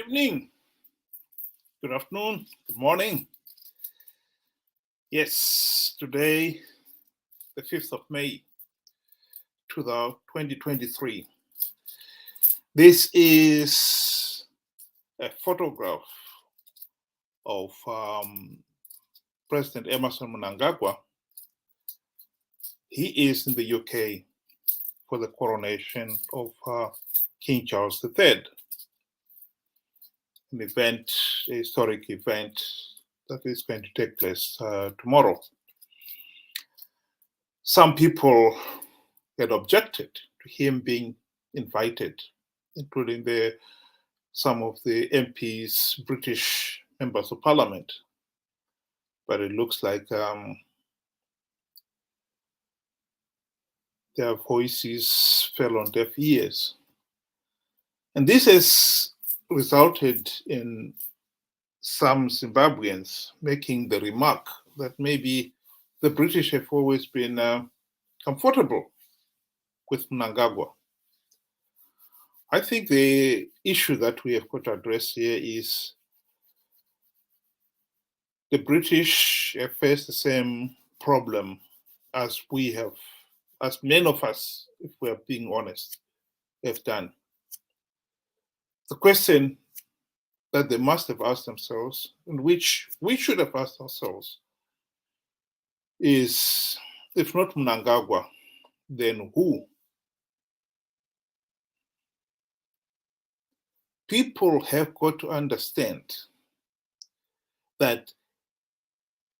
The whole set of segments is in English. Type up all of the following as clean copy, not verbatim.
evening, good afternoon, good morning. Yes, today, the 5th of May, 2023. This is a photograph of President Emerson Mnangagwa. He is in the UK for the coronation of King Charles III, an event, a historic event that is going to take place tomorrow. Some people had objected to him being invited, including some of the MPs, British members of parliament. But it looks like their voices fell on deaf ears. And this has resulted in some Zimbabweans making the remark that maybe the British have always been comfortable with Mnangagwa. I think the issue that we have got to address here is the British have faced the same problem as we have, as many of us, if we are being honest, have done. The question that they must have asked themselves, and which we should have asked ourselves, is if not Mnangagwa, then who? People have got to understand that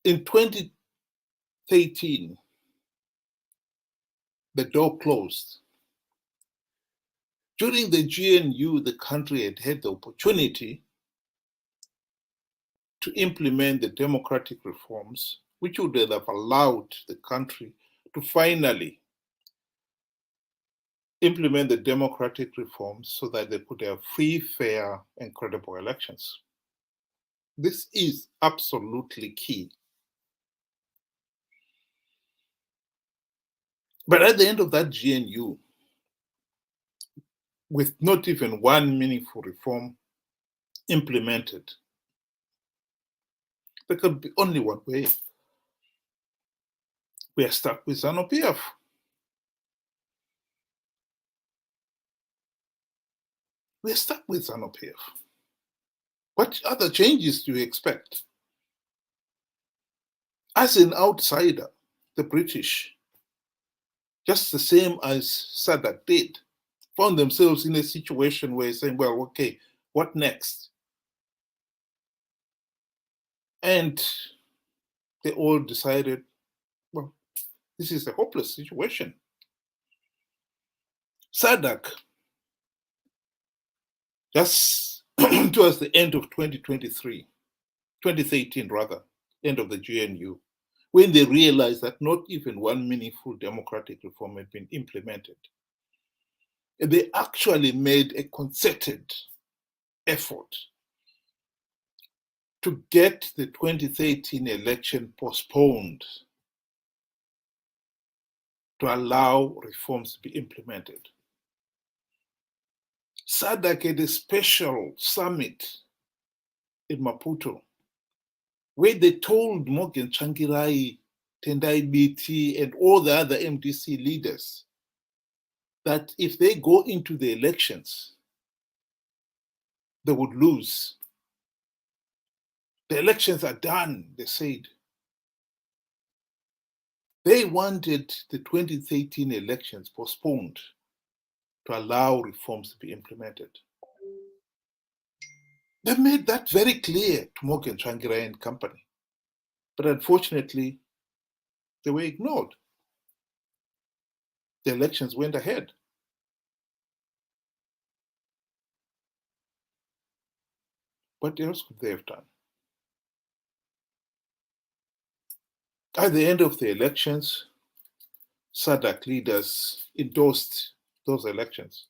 in 2013, the door closed. During the GNU, the country had had the opportunity to implement the democratic reforms, which would have allowed the country to finally implement the democratic reforms so that they could have free, fair, and credible elections. This is absolutely key. But at the end of that GNU, with not even one meaningful reform implemented, there could be only one way. We are stuck with ZANU-PF. We are stuck with ZANU-PF. What other changes do you expect? As an outsider, the British, just the same as SADC did, found themselves in a situation where saying, well, okay, what next? And they all decided, well, this is a hopeless situation. SADC, just towards the end of 2013 rather, end of the GNU, when they realized that not even one meaningful democratic reform had been implemented. And they actually made a concerted effort to get the 2013 election postponed to allow reforms to be implemented. SADC had a special summit in Maputo where they told Morgan Tsvangirai, Tendai Biti, and all the other MDC leaders that if they go into the elections, they would lose. The elections are done, they said. They wanted the 2013 elections postponed to allow reforms to be implemented. They made that very clear to Morgan Tsvangirai and company. But unfortunately, they were ignored. The elections went ahead. What else could they have done? At the end of the elections, SADC leaders endorsed those elections.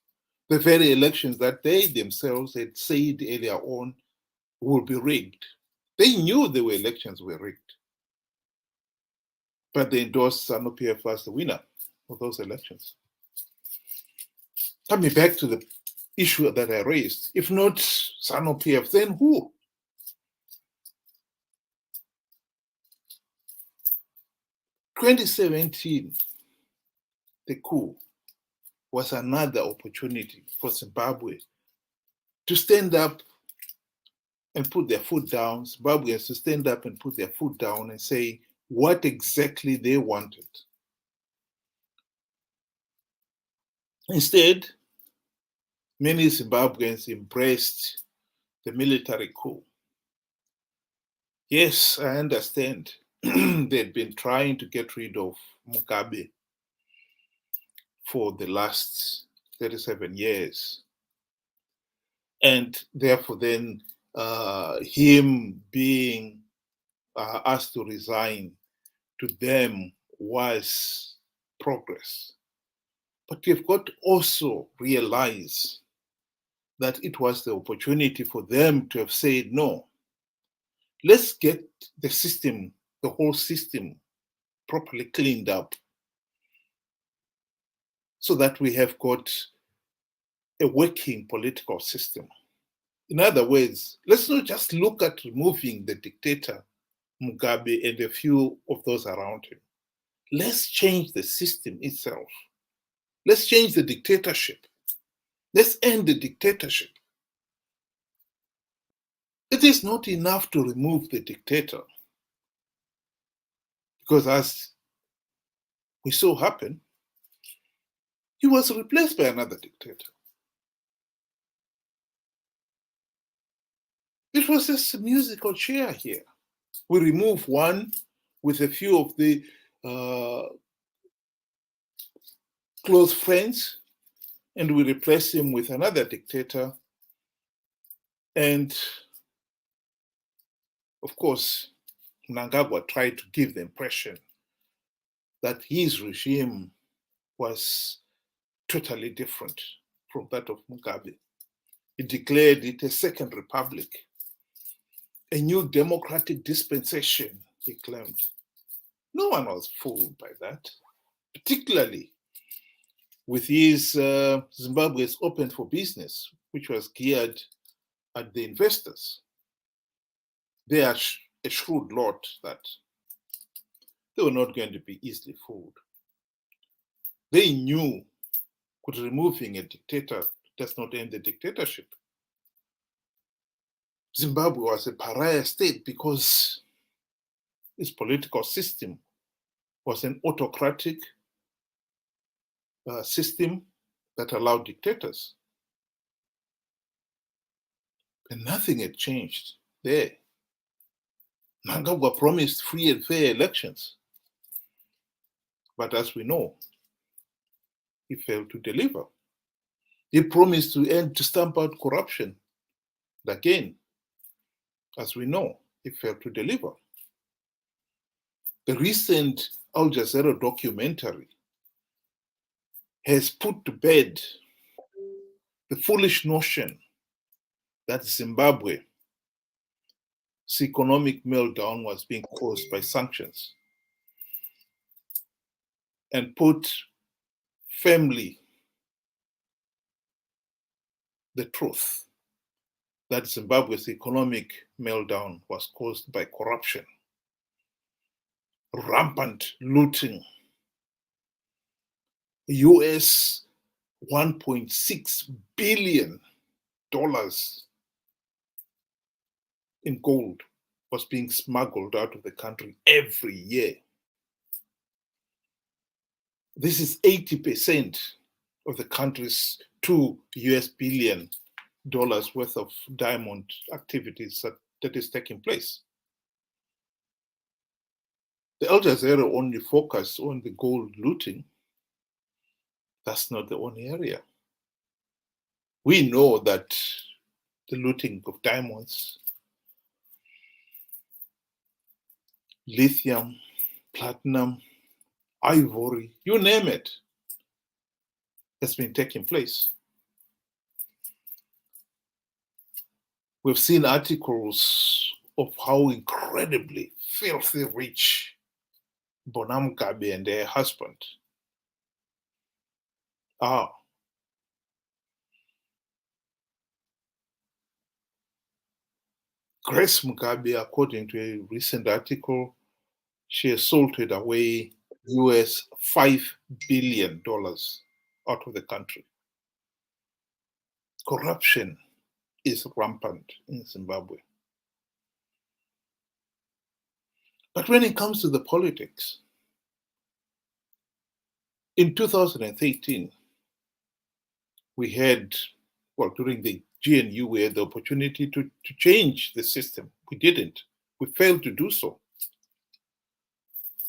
The very elections that they themselves had said earlier on would be rigged. They knew the elections were rigged. But they endorsed ZANU-PF as the winner of those elections. Coming back to the issue that I raised. If not SANU-PF, then who? In 2017, the coup was another opportunity for Zimbabwe to stand up and put their foot down, Zimbabweans to stand up and put their foot down and say what exactly they wanted. Instead, many Zimbabweans embraced the military coup. Yes, I understand they'd been trying to get rid of Mugabe for the last 37 years. And therefore, then him being asked to resign to them was progress. But you've got to also realize that it was the opportunity for them to have said, no, let's get the system, the whole system, properly cleaned up so that we have got a working political system. In other words, let's not just look at removing the dictator, Mugabe, and a few of those around him. Let's change the system itself. Let's change the dictatorship. Let's end the dictatorship. It is not enough to remove the dictator, because as we saw happen, he was replaced by another dictator. It was just a musical chair here. We remove one with a few of the close friends, and we replace him with another dictator. And of course, Mnangagwa tried to give the impression that his regime was totally different from that of Mugabe. He declared it a second republic, a new democratic dispensation, he claimed. No one was fooled by that, particularly with his Zimbabwe's Open for Business, which was geared at the investors. They are a shrewd lot that they were not going to be easily fooled. They knew that removing a dictator does not end the dictatorship. Zimbabwe was a pariah state because its political system was an autocratic system that allowed dictators. And nothing had changed there. Mnangagwa promised free and fair elections. But as we know, he failed to deliver. He promised to stamp out corruption. Again, as we know, he failed to deliver. The recent Al Jazeera documentary has put to bed the foolish notion that Zimbabwe's economic meltdown was being caused by sanctions, and put firmly the truth that Zimbabwe's economic meltdown was caused by corruption, rampant looting, US $1.6 billion in gold was being smuggled out of the country every year. This is 80% of the country's $2 billion worth of diamond activities that is taking place. The Al Jazeera only focused on the gold looting. That's not the only area. We know that the looting of diamonds, lithium, platinum, ivory, you name it, has been taking place. We've seen articles of how incredibly filthy rich Bonam Gabi and her husband are. Grace Mugabe, according to a recent article, she assaulted away US $5 billion out of the country. Corruption is rampant in Zimbabwe. But when it comes to the politics, in 2013, we had, well, during the GNU, we had the opportunity to change the system. We didn't. We failed to do so.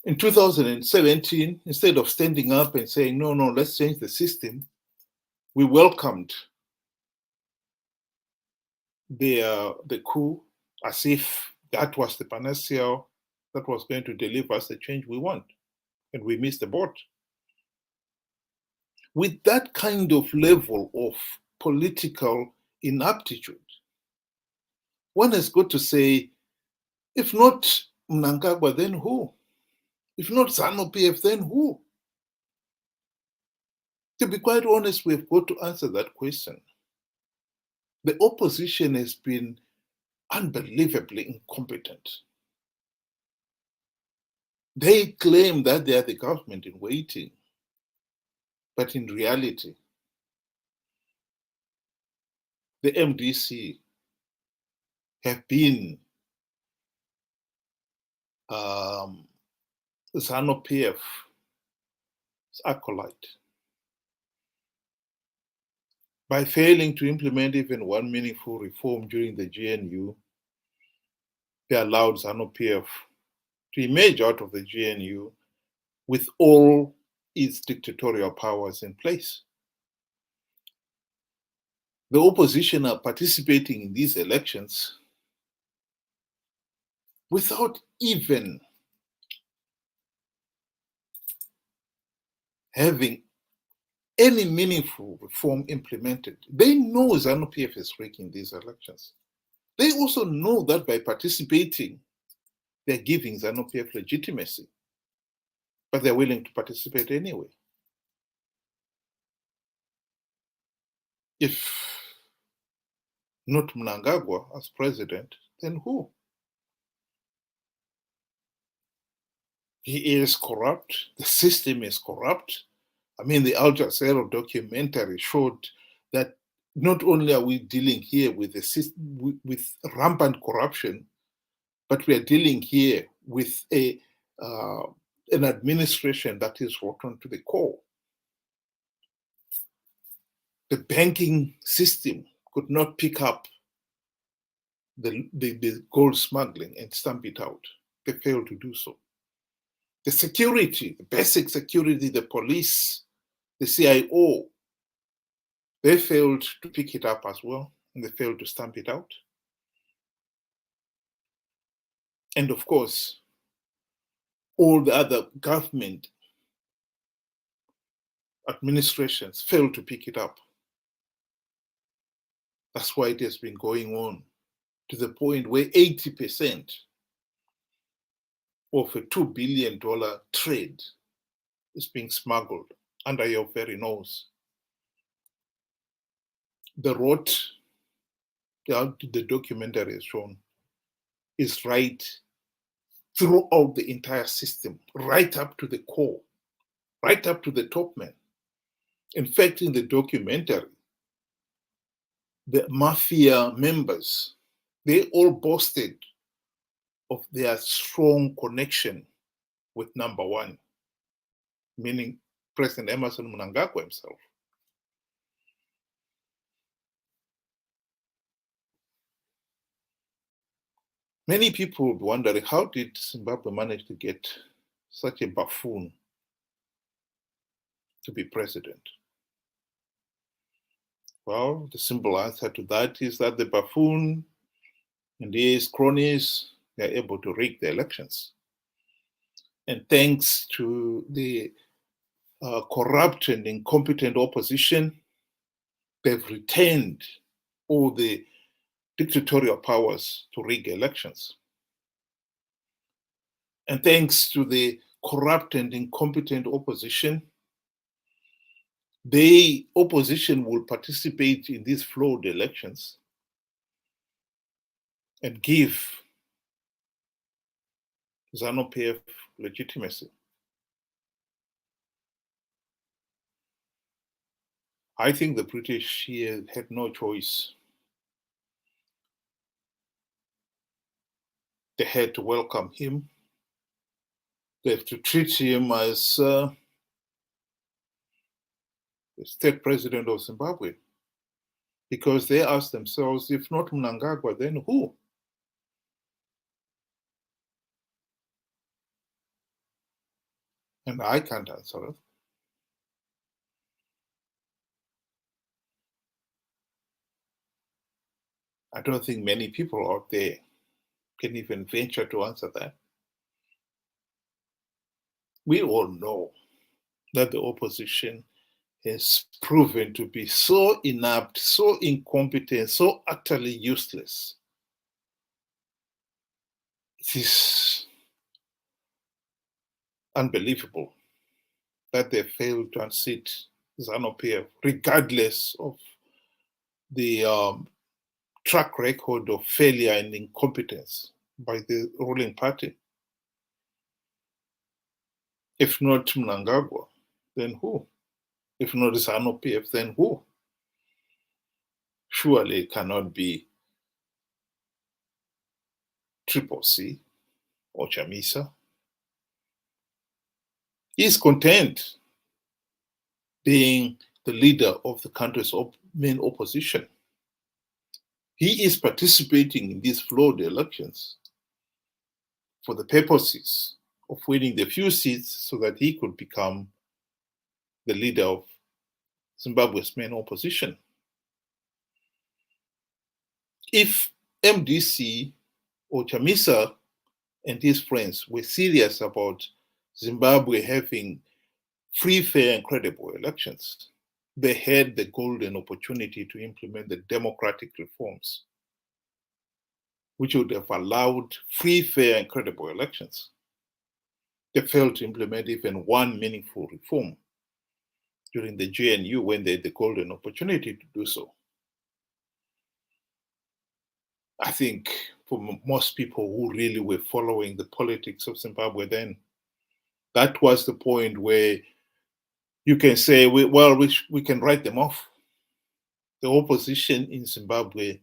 In 2017, instead of standing up and saying, no, let's change the system, we welcomed the coup as if that was the panacea that was going to deliver us the change we want. And we missed the boat. With that kind of level of political inaptitude, one has got to say, if not Mnangagwa, then who? If not ZANU-PF, then who? To be quite honest, we've got to answer that question. The opposition has been unbelievably incompetent. They claim that they are the government in waiting, but in reality, the MDC have been ZANU-PF's acolyte. By failing to implement even one meaningful reform during the GNU, they allowed ZANU-PF to emerge out of the GNU with all its dictatorial powers in place. The opposition are participating in these elections without even having any meaningful reform implemented. They know ZANU-PF is rigging these elections. They also know that by participating, they're giving ZANU-PF legitimacy, but they're willing to participate anyway. If not Mnangagwa as president, then who? He is corrupt. The system is corrupt. I mean, the Al Jazeera documentary showed that not only are we dealing here with with rampant corruption, but we are dealing here with an administration that is rotten to the core. The banking system could not pick up the gold smuggling and stamp it out. They failed to do so. The security, the basic security, the police, the CIO, they failed to pick it up as well, and they failed to stamp it out. And of course, all the other government administrations failed to pick it up. That's why it has been going on to the point where 80% of a $2 billion trade is being smuggled under your very nose. The rot, the documentary has shown, is right throughout the entire system, right up to the core, right up to the top man. In fact, in the documentary, the mafia members, they all boasted of their strong connection with number one, meaning President Emerson Mnangagwa himself. Many people would wonder, how did Zimbabwe manage to get such a buffoon to be president? Well, the simple answer to that is that the buffoon and his cronies, they're able to rig the elections. And thanks to the corrupt and incompetent opposition, they've retained all the dictatorial powers to rig elections. And thanks to the corrupt and incompetent opposition, the opposition will participate in these flawed elections and give ZANU-PF legitimacy. I think the British here had no choice. They had to welcome him. They have to treat him as the state president of Zimbabwe, because they asked themselves, if not Mnangagwa, then who? And I can't answer it. I don't think many people out there can even venture to answer that. We all know that the opposition has proven to be so inept, so incompetent, so utterly useless. It is unbelievable that they failed to unseat ZANU-PF, regardless of the track record of failure and incompetence by the ruling party. If not Mnangagwa, then who? If not ZANU-PF, then who? Surely it cannot be Triple C or Chamisa. He's content being the leader of the country's main opposition. He is participating in these flawed elections for the purposes of winning the few seats so that he could become the leader of Zimbabwe's main opposition. If MDC or Chamisa and his friends were serious about Zimbabwe having free, fair, and credible elections, they had the golden opportunity to implement the democratic reforms, which would have allowed free, fair, and credible elections. They failed to implement even one meaningful reform during the GNU when they had the golden opportunity to do so. I think for most people who really were following the politics of Zimbabwe then, that was the point where you can say, we can write them off. The opposition in Zimbabwe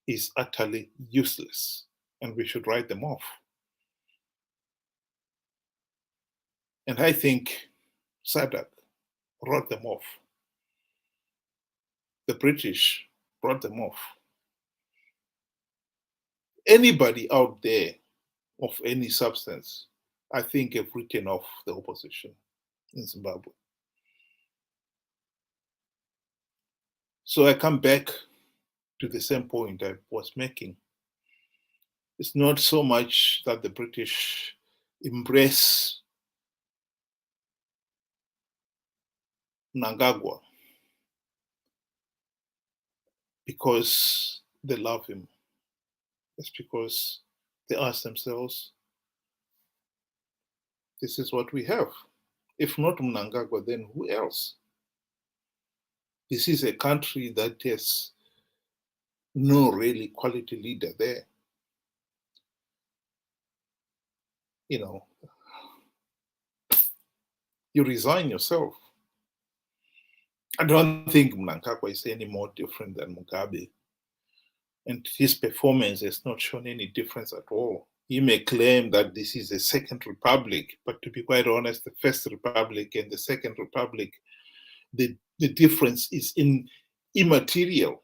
is utterly useless, and we should write them off. And I think SADC wrote them off. The British brought them off. Anybody out there of any substance, I think, have written off the opposition in Zimbabwe. So I come back to the same point I was making. It's not so much that the British embrace Mnangagwa because they love him. It's because they ask themselves, this is what we have. If not Mnangagwa, then who else? This is a country that has no really quality leader there. You know, you resign yourself. I don't think Mnangagwa is any more different than Mugabe. And his performance has not shown any difference at all. He may claim that this is a second republic, but to be quite honest, the first republic and the second republic, the difference is immaterial.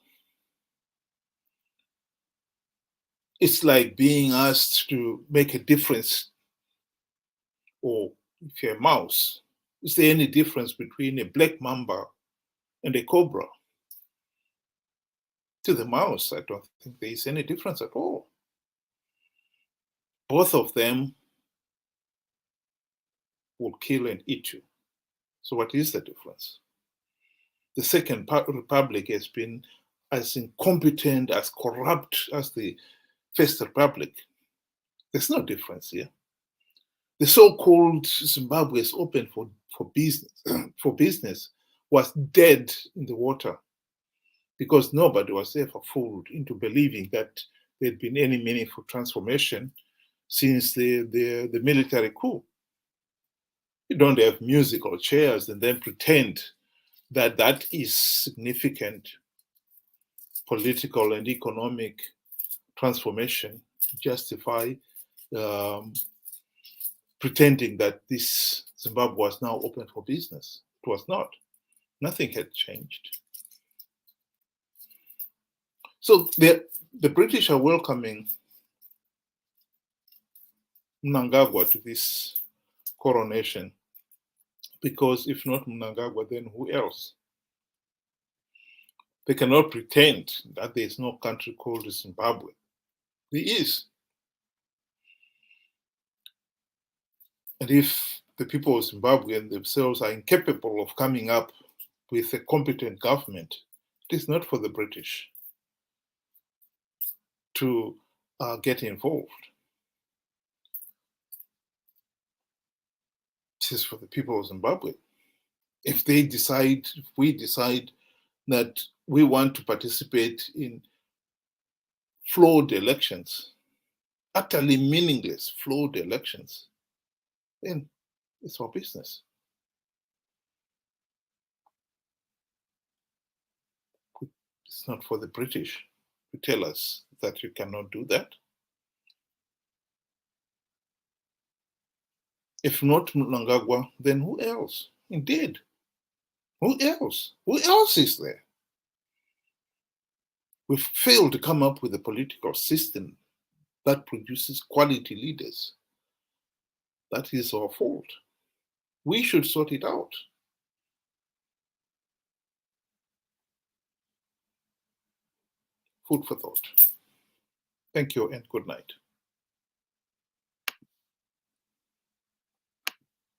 It's like being asked to make a difference, or if you're a mouse, is there any difference between a black mamba and a cobra? To the mouse, I don't think there is any difference at all. Both of them will kill and eat you. So what is the difference? The Second Republic has been as incompetent, as corrupt as the First Republic. There's no difference here. The so-called Zimbabwe is open for business was dead in the water because nobody was ever fooled into believing that there'd been any meaningful transformation since the military coup. You don't have musical chairs and then pretend that that is significant political and economic transformation to justify um, pretending that this Zimbabwe was now open for business. It was not. Nothing had changed. So the British are welcoming Mnangagwa to this coronation because if not Mnangagwa, then who else? They cannot pretend that there is no country called Zimbabwe. There is. And if the people of Zimbabwe and themselves are incapable of coming up with a competent government, it is not for the British to get involved. It is for the people of Zimbabwe. If we decide that we want to participate in flawed elections, utterly meaningless flawed elections, then it's our business. It's not for the British to tell us that you cannot do that. If not Mnangagwa, then who else? Indeed. Who else? Who else is there? We've failed to come up with a political system that produces quality leaders. That is our fault. We should sort it out. Food for thought. Thank you and good night.